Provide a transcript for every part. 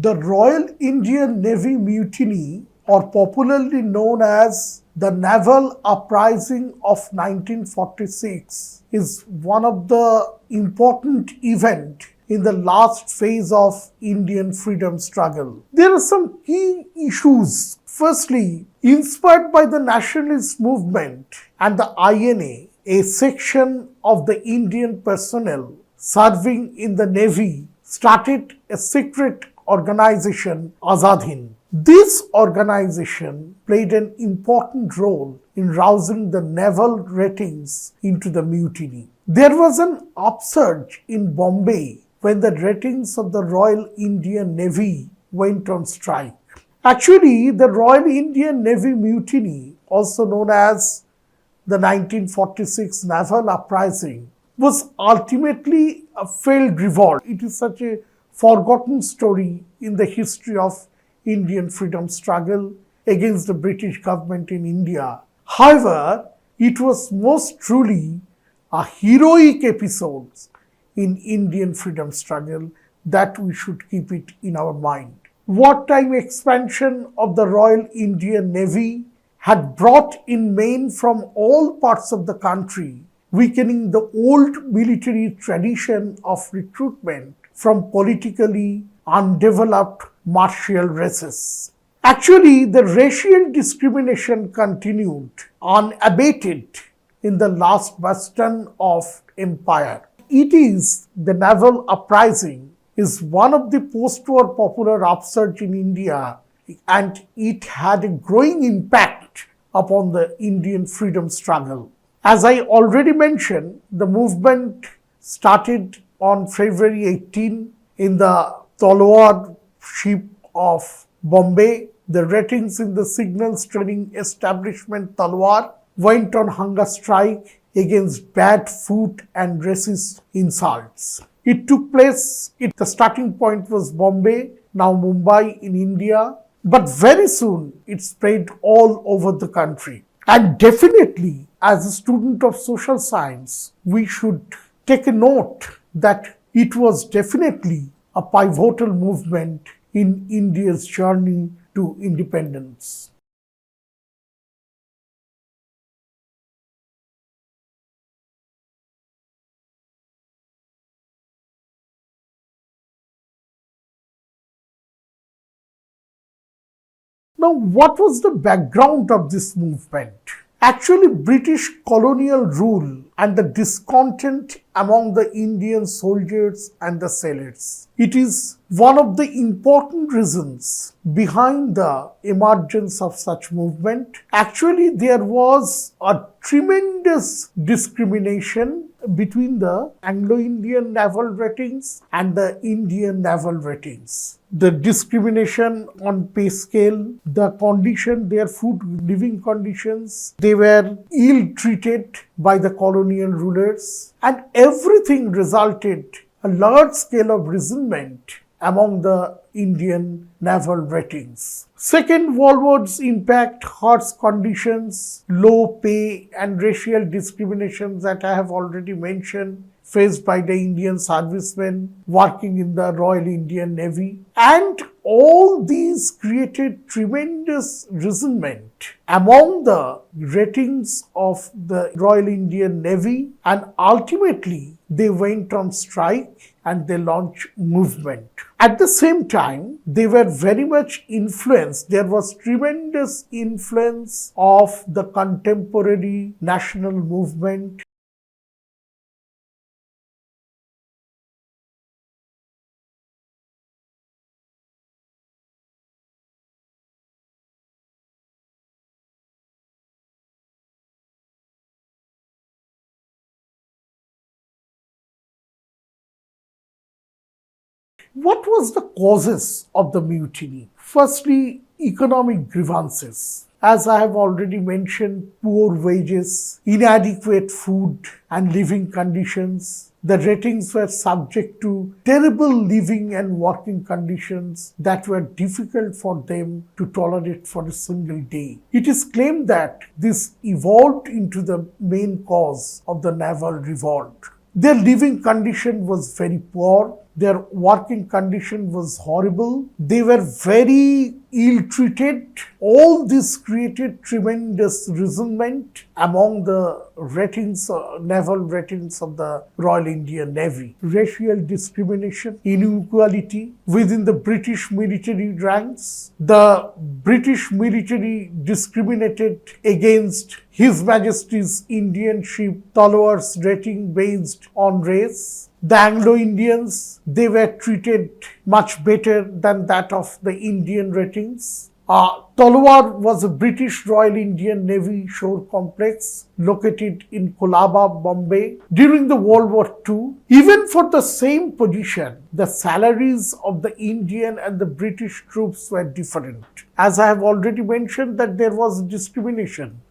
The Royal Indian Navy Mutiny, or popularly known as the Naval Uprising of 1946, is one of the important events in the last phase of Indian freedom struggle. There are some key issues. Firstly, inspired by the nationalist movement and the INA, a section of the Indian personnel serving in the Navy started a secret organization, Azad Hind. This organization played an important role in rousing the naval ratings into the mutiny. There was an upsurge in Bombay when the ratings of the Royal Indian Navy went on strike. Actually, the Royal Indian Navy Mutiny, also known as the 1946 Naval Uprising, was ultimately a failed revolt. It is such a forgotten story in the history of Indian freedom struggle against the British government in India. However, it was most truly a heroic episode in Indian freedom struggle that we should keep it in our mind. Wartime expansion of the Royal Indian Navy had brought in men from all parts of the country, weakening the old military tradition of recruitment from politically undeveloped martial races. Actually, the racial discrimination continued unabated in the last bastion of empire. It is the naval uprising is one of the post-war popular upsurge in India, and it had a growing impact upon the Indian freedom struggle. As I already mentioned, the movement started on February 18 in the Talwar ship of Bombay. The ratings in the signals training establishment Talwar went on hunger strike against bad food and racist insults. It took place, the starting point was Bombay, now Mumbai in India, but very soon it spread all over the country. And definitely, as a student of social science, we should take a note that it was definitely a pivotal movement in India's journey to independence. Now, what was the background of this movement? Actually, British colonial rule and the discontent among the Indian soldiers and the sailors. It is one of the important reasons behind the emergence of such movement. Actually, there was a tremendous discrimination between the Anglo-Indian naval ratings and the Indian naval ratings. The discrimination on pay scale, the condition, their food living conditions, they were ill-treated by the colonial rulers, and everything resulted a large scale of resentment among the Indian naval ratings. Second World War's impact, harsh conditions, low pay and racial discrimination that I have already mentioned faced by the Indian servicemen working in the Royal Indian Navy. And all these created tremendous resentment among the ratings of the Royal Indian Navy, and ultimately they went on strike and they launched movement. At the same time, they were very much influenced. There was tremendous influence of the contemporary national movement. What was the causes of the mutiny? Firstly, economic grievances. As I have already mentioned, poor wages, inadequate food and living conditions. The ratings were subject to terrible living and working conditions that were difficult for them to tolerate for a single day. It is claimed that this evolved into the main cause of the naval revolt. Their living condition was very poor. Their working condition was horrible. They were very ill-treated. All this created tremendous resentment among the naval ratings of the Royal Indian Navy. Racial discrimination, inequality within the British military ranks. The British military discriminated against His Majesty's Indian ship Talwar's rating based on race. The Anglo-Indians, they were treated much better than that of the Indian ratings. Talwar was a British Royal Indian Navy shore complex located in Colaba, Bombay. During the World War II, even for the same position, the salaries of the Indian and the British troops were different. As I have already mentioned that there was discrimination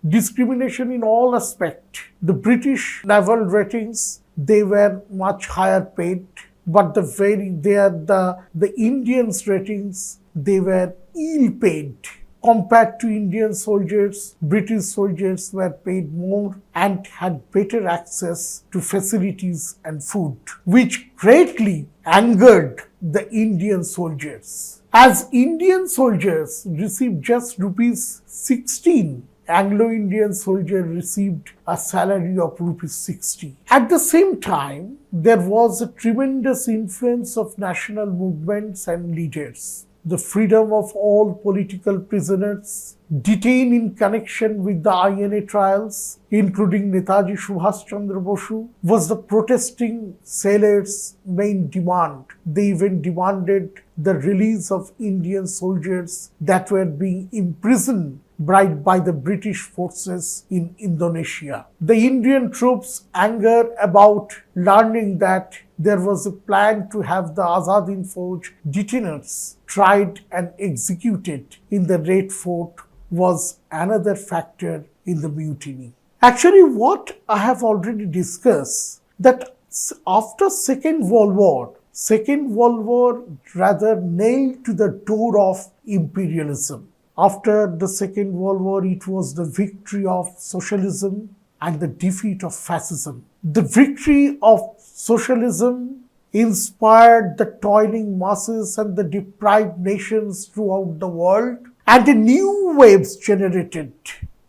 in all aspects. The British naval ratings, they were much higher paid, but the Indians ratings, they were ill paid. Compared to Indian soldiers, British soldiers were paid more and had better access to facilities and food, which greatly angered the Indian soldiers. As Indian soldiers received just rupees 16, Anglo-Indian soldier received a salary of rupees 60. At the same time, there was a tremendous influence of national movements and leaders. The freedom of all political prisoners detained in connection with the INA trials, including Netaji Subhash Chandra Bosu, was the protesting sailors' main demand. They even demanded the release of Indian soldiers that were being imprisoned by the British forces in Indonesia. The Indian troops' anger about learning that there was a plan to have the Azad-Hind Fauj detainees tried and executed in the Red Fort was another factor in the mutiny. Actually, what I have already discussed, that after Second World War rather nailed to the door of imperialism. After the Second World War, it was the victory of socialism and the defeat of fascism. The victory of socialism inspired the toiling masses and the deprived nations throughout the world, and a new waves generated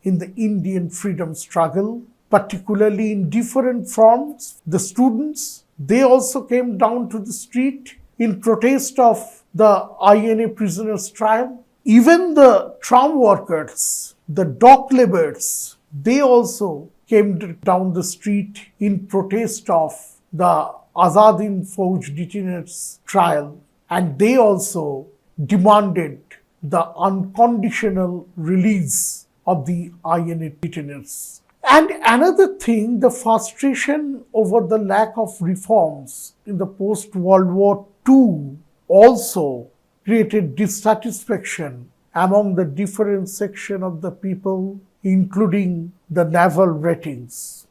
in the Indian freedom struggle, particularly in different forms. The students, they also came down to the street in protest of the INA prisoners' trial. Even the tram workers, the dock laborers, they also came down the street in protest of the Azad-Hind Fauj detainees' trial, and they also demanded the unconditional release of the INA detainees. And another thing, the frustration over the lack of reforms in the post-World War II also created dissatisfaction among the different sections of the people, including the naval ratings.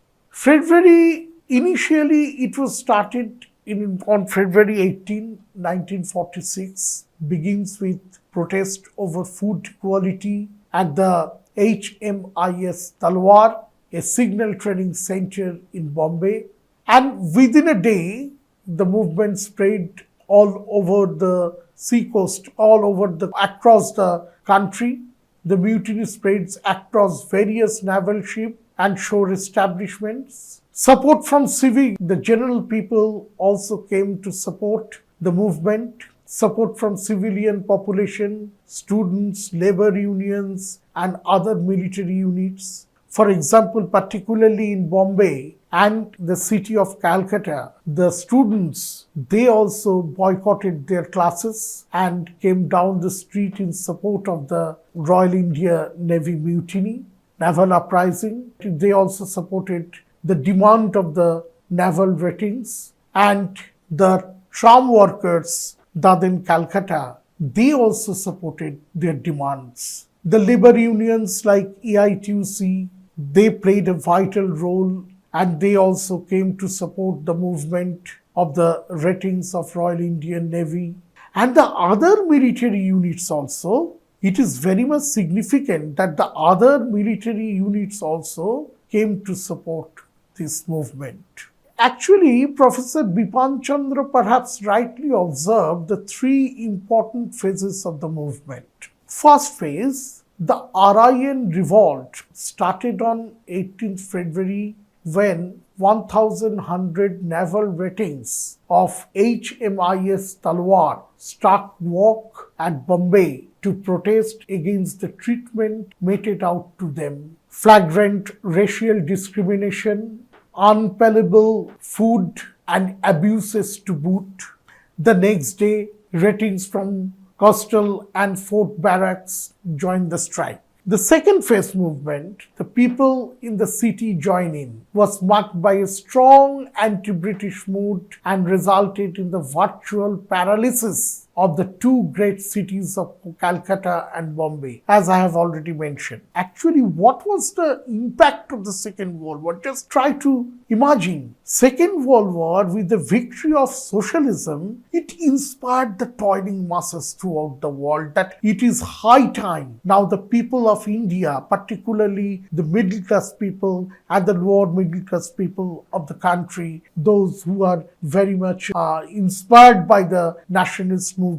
Initially it was started on February 18, 1946, begins with protest over food quality at the HMIS Talwar, a signal training center in Bombay. And within a day, the movement spread all over the seacoast, across the country. The mutiny spreads across various naval ship and shore establishments. Support from the general people also came to support the movement. Support from civilian population, students, labor unions, and other military units. For example, particularly in Bombay and the city of Calcutta, the students, they also boycotted their classes and came down the street in support of the Royal Indian Navy mutiny, naval uprising. They also supported the demand of the naval ratings, and the tram workers that in Calcutta, they also supported their demands. The labor unions like IITs, they played a vital role, and they also came to support the movement of the ratings of Royal Indian Navy. And the other military units also, it is very much significant that the other military units also came to support this movement. Actually, Professor Bipan Chandra perhaps rightly observed the three important phases of the movement. First phase, the RIN revolt started on 18th February when 1,100 naval ratings of HMIS Talwar struck work at Bombay to protest against the treatment meted out to them, flagrant racial discrimination, unpalatable food and abuses to boot. The next day, ratings from Coastal and Fort Barracks joined the strike. The second phase movement, the people in the city join in, was marked by a strong anti-British mood and resulted in the virtual paralysis of the two great cities of Calcutta and Bombay, as I have already mentioned. Actually, what was the impact of the Second World War? Just try to imagine. Second World War, with the victory of socialism, it inspired the toiling masses throughout the world that it is high time. Now the people of India, particularly the middle class people and the lower middle class people of the country, those who are very much inspired by the nationalist movement,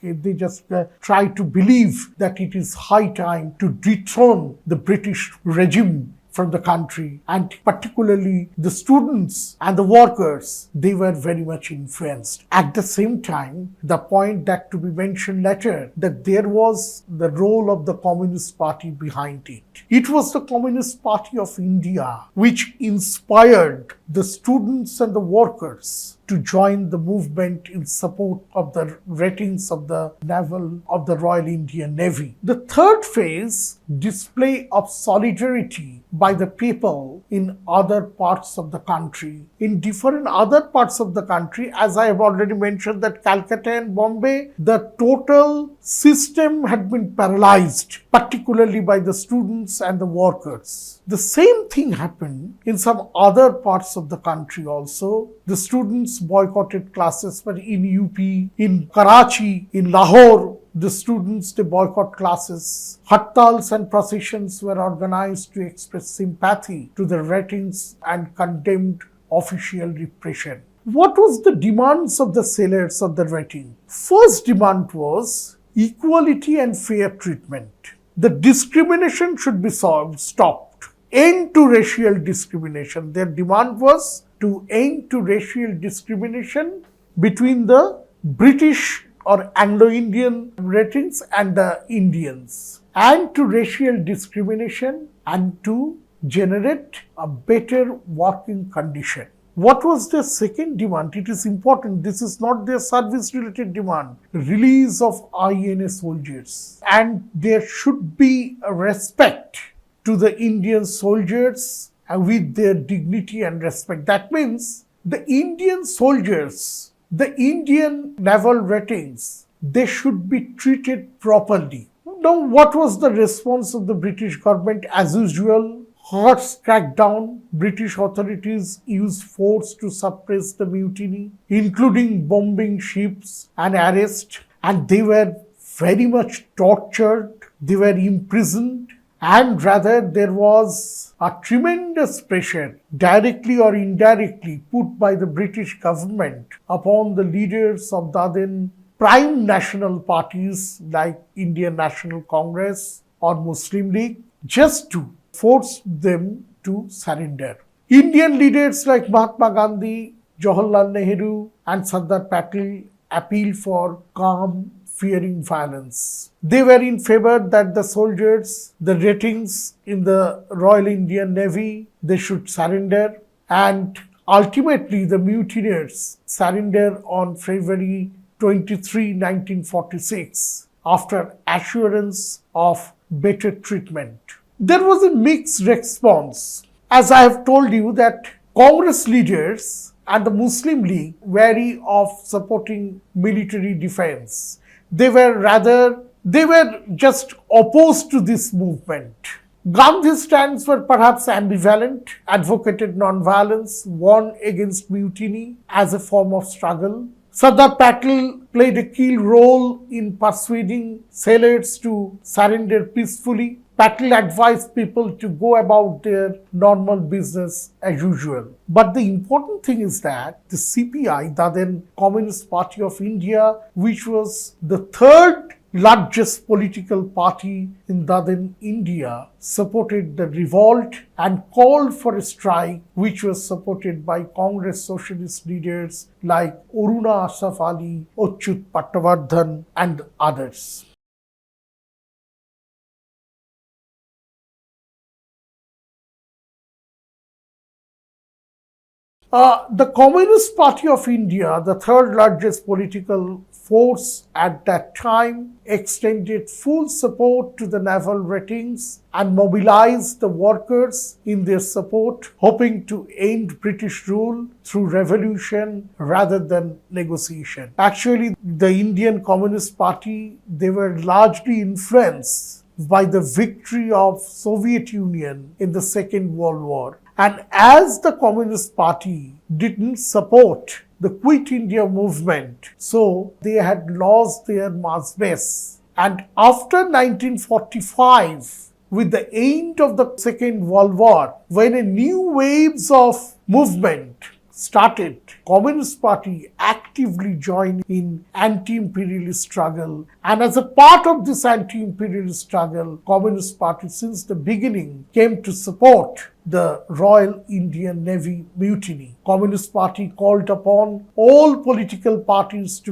they just try to believe that it is high time to dethrone the British regime from the country, and particularly the students and the workers, they were very much influenced. At the same time, the point that to be mentioned later, that there was the role of the Communist Party behind it. It was the Communist Party of India which inspired the students and the workers to join the movement in support of the ratings of the naval of the Royal Indian Navy. The third phase, display of solidarity by the people in other parts of the country. In different other parts of the country, as I have already mentioned, that Calcutta and Bombay, the total system had been paralyzed, particularly by the students and the workers. The same thing happened in some other parts of the country also. The students boycotted classes, but in UP, in Karachi, in Lahore, the students, they boycott classes. Hartals and processions were organized to express sympathy to the ratings and condemned official repression. What was the demands of the sailors of the rating? First demand was equality and fair treatment. The discrimination should be stopped. End to racial discrimination. Their demand was to end to racial discrimination between the British or Anglo-Indian ratings and the Indians, and to racial discrimination, and to generate a better working condition. What was their second demand? It is important. This is not their service-related demand. Release of INA soldiers. And there should be a respect to the Indian soldiers with their dignity and respect. That means the Indian soldiers, the Indian naval ratings, they should be treated properly. Now, what was the response of the British government? As usual, harsh crackdown. British authorities used force to suppress the mutiny, including bombing ships and arrest. And they were very much tortured. They were imprisoned. And rather, there was a tremendous pressure, directly or indirectly, put by the British government upon the leaders of the then prime national parties like Indian National Congress or Muslim League, just to force them to surrender. Indian leaders like Mahatma Gandhi, Jawaharlal Nehru and Sardar Patel appealed for calm, fearing violence. They were in favor that the soldiers, the ratings in the Royal Indian Navy, they should surrender, and ultimately the mutineers surrender on February 23, 1946 after assurance of better treatment. There was a mixed response. As I have told you that Congress leaders and the Muslim League wary of supporting military defense. they were just opposed to this movement. Gandhi's stands were perhaps ambivalent, advocated non-violence, warned against mutiny as a form of struggle. Sardar Patel played a key role in persuading sailors to surrender peacefully. Patel advised people to go about their normal business as usual. But the important thing is that the CPI, the then Communist Party of India, which was the third largest political party in Southern India, supported the revolt and called for a strike, which was supported by Congress socialist leaders like Aruna Asaf Ali, Achyut Pattabardhan and others. The Communist Party of India, the third largest political force at that time, extended full support to the naval ratings and mobilized the workers in their support, hoping to end British rule through revolution rather than negotiation. Actually, the Indian Communist Party, they were largely influenced by the victory of Soviet Union in the Second World War. And as the Communist Party didn't support the Quit India movement, so they had lost their mass base. And after 1945, with the end of the Second World War, when a new waves of movement started, Communist Party actively joined in anti-imperialist struggle. And as a part of this anti-imperialist struggle, Communist Party since the beginning came to support the Royal Indian Navy mutiny. Communist Party called upon all political parties to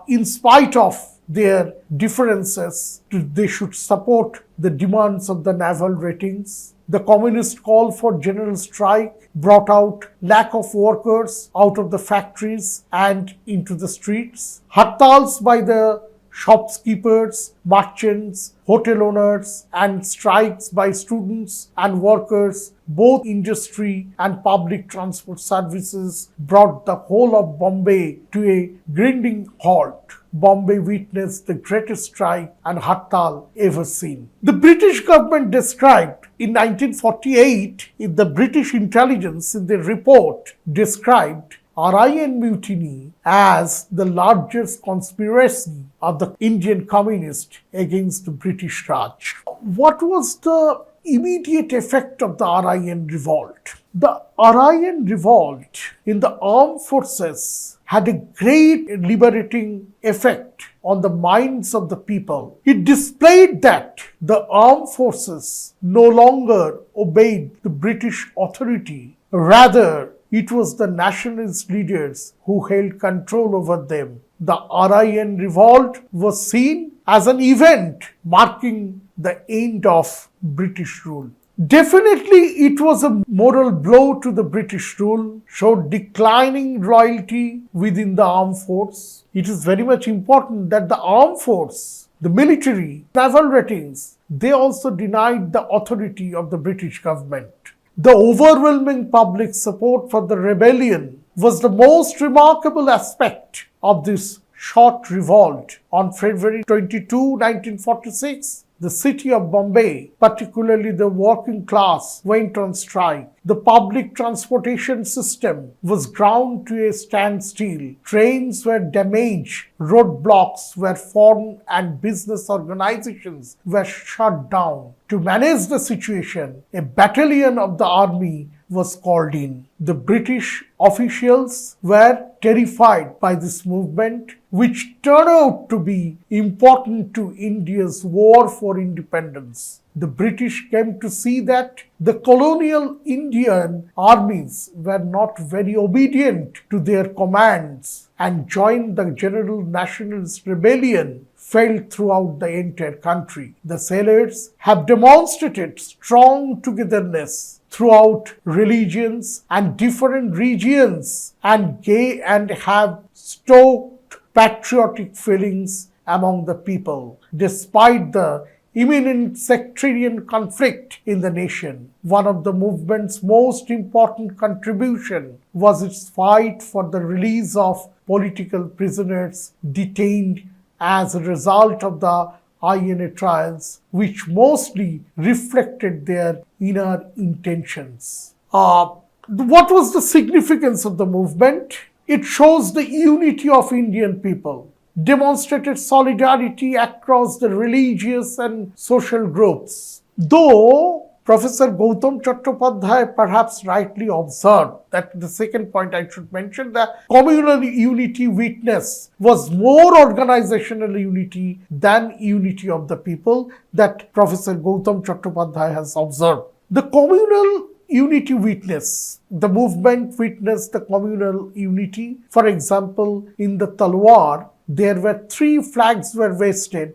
in spite of their differences, they should support the demands of the naval ratings. The communist call for general strike brought out lack of workers out of the factories and into the streets. Hartals by the shopkeepers, merchants, hotel owners, and strikes by students and workers, both industry and public transport services, brought the whole of Bombay to a grinding halt. Bombay witnessed the greatest strike and hartal ever seen. The British government described in 1948, the British intelligence in their report described RIN mutiny as the largest conspiracy of the Indian communists against the British Raj. What was the immediate effect of the RIN revolt? The RIN revolt in the armed forces had a great liberating effect on the minds of the people. It displayed that the armed forces no longer obeyed the British authority. Rather, it was the nationalist leaders who held control over them. The RIN revolt was seen as an event marking the end of British rule. Definitely, it was a moral blow to the British rule, showed declining loyalty within the armed force. It is very much important that the armed force, the military, naval ratings, they also denied the authority of the British government. The overwhelming public support for the rebellion was the most remarkable aspect of this short revolt. On February 22, 1946, the city of Bombay, particularly the working class, went on strike. The public transportation system was ground to a standstill. Trains were damaged, roadblocks were formed, and business organizations were shut down. To manage the situation, a battalion of the army was called in. The British officials were terrified by this movement, which turned out to be important to India's war for independence. The British came to see that the colonial Indian armies were not very obedient to their commands and joined the general nationalist rebellion felt throughout the entire country. The sailors have demonstrated strong togetherness throughout religions and different regions and have stoked patriotic feelings among the people. Despite the imminent sectarian conflict in the nation. One of the movement's most important contribution was its fight for the release of political prisoners detained as a result of the INA trials, which mostly reflected their inner intentions. What was the significance of the movement? It shows the unity of Indian people, demonstrated solidarity across the religious and social groups. Though Professor Gautam Chattopadhyay perhaps rightly observed that the second point I should mention, the communal unity witness was more organizational unity than unity of the people that Professor Gautam Chattopadhyay has observed. The communal unity witness, the movement witnessed the communal unity. For example, in the Talwar, there were 3 flags were hoisted.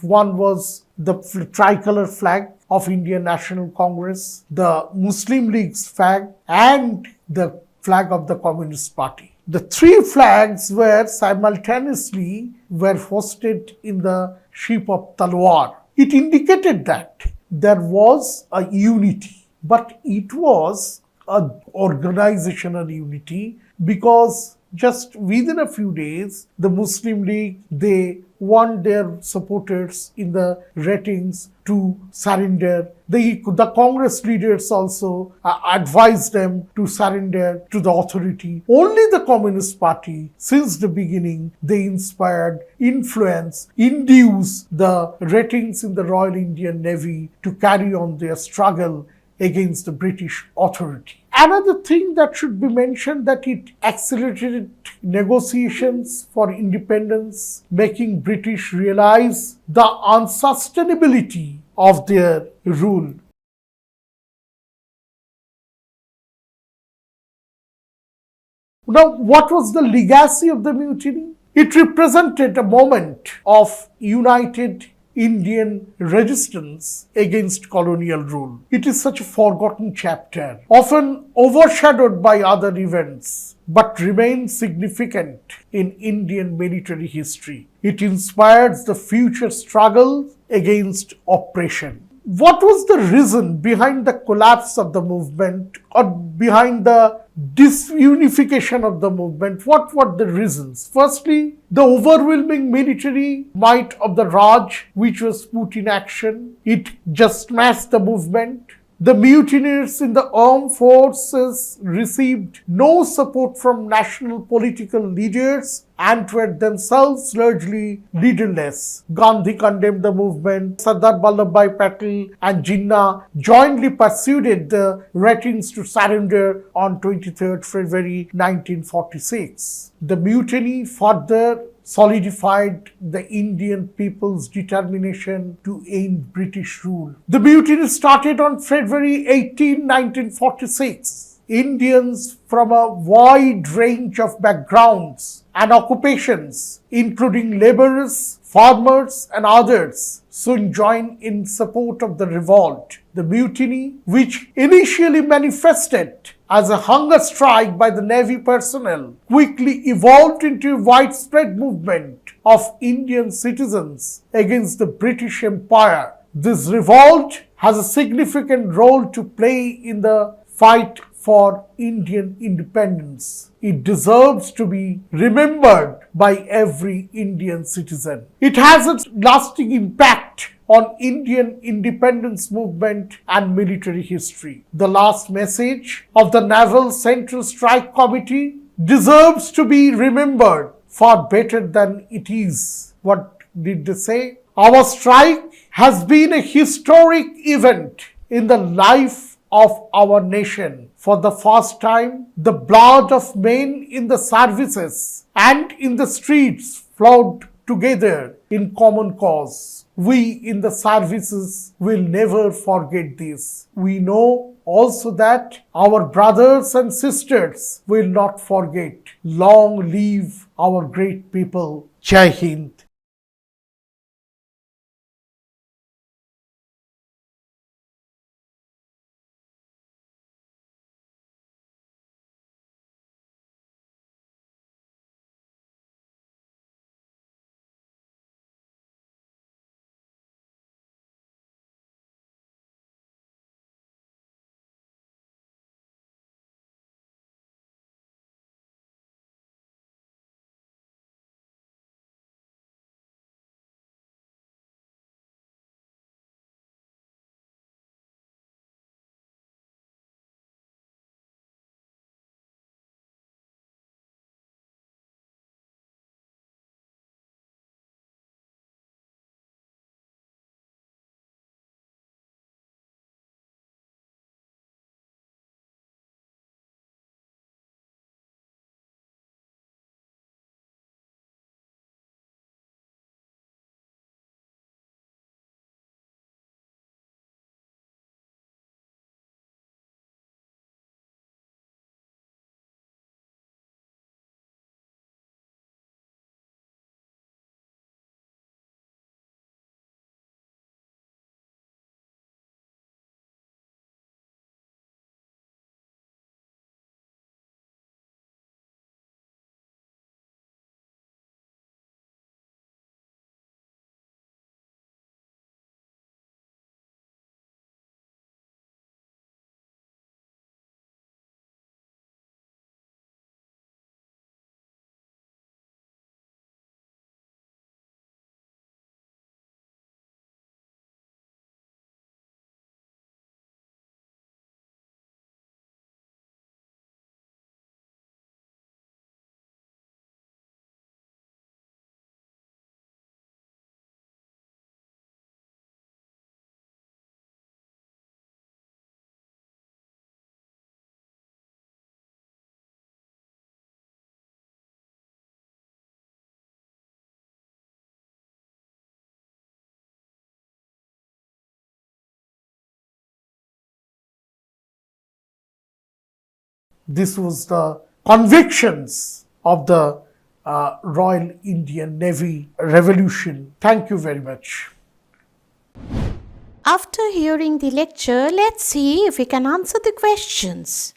One was the tricolor flag of Indian National Congress, the Muslim League's flag, and the flag of the Communist Party. The 3 flags were simultaneously hoisted in the ship of Talwar. It indicated that there was a unity, but it was an organizational unity because just within a few days, the Muslim League, they want their supporters in the ratings to surrender. The Congress leaders also advised them to surrender to the authority. Only the Communist Party, since the beginning, they inspired, influence, induce the ratings in the Royal Indian Navy to carry on their struggle against the British authority. Another thing that should be mentioned that it accelerated negotiations for independence, making British realize the unsustainability of their rule. Now, what was the legacy of the mutiny? It represented a moment of united Indian resistance against colonial rule. It is such a forgotten chapter, often overshadowed by other events, but remains significant in Indian military history. It inspires the future struggle against oppression. What was the reason behind the collapse of the movement or behind the disunification of the movement? What were the reasons? Firstly, the overwhelming military might of the Raj, which was put in action, it just smashed the movement. The mutineers in the armed forces received no support from national political leaders and were themselves largely leaderless. Gandhi condemned the movement. Sardar Vallabhbhai Patel and Jinnah jointly persuaded the ratings to surrender on 23rd February 1946. The mutiny further solidified the Indian people's determination to end British rule. The mutiny started on February 18, 1946. Indians from a wide range of backgrounds and occupations, including laborers, farmers, and others, soon joined in support of the revolt. The mutiny, which initially manifested as a hunger strike by the Navy personnel, quickly evolved into a widespread movement of Indian citizens against the British Empire. This revolt has a significant role to play in the fight for Indian independence. It deserves to be remembered by every Indian citizen. It has a lasting impact on Indian independence movement and military history. The last message of the Naval Central Strike Committee deserves to be remembered far better than it is. What did they say? Our strike has been a historic event in the life of our nation. For the first time, the blood of men in the services and in the streets flowed together in common cause. We in the services will never forget this. We know also that our brothers and sisters will not forget. Long live our great people. Jai Hind. This was the convictions of the Royal Indian Navy Revolution. Thank you very much. After hearing the lecture, let's see if we can answer the questions.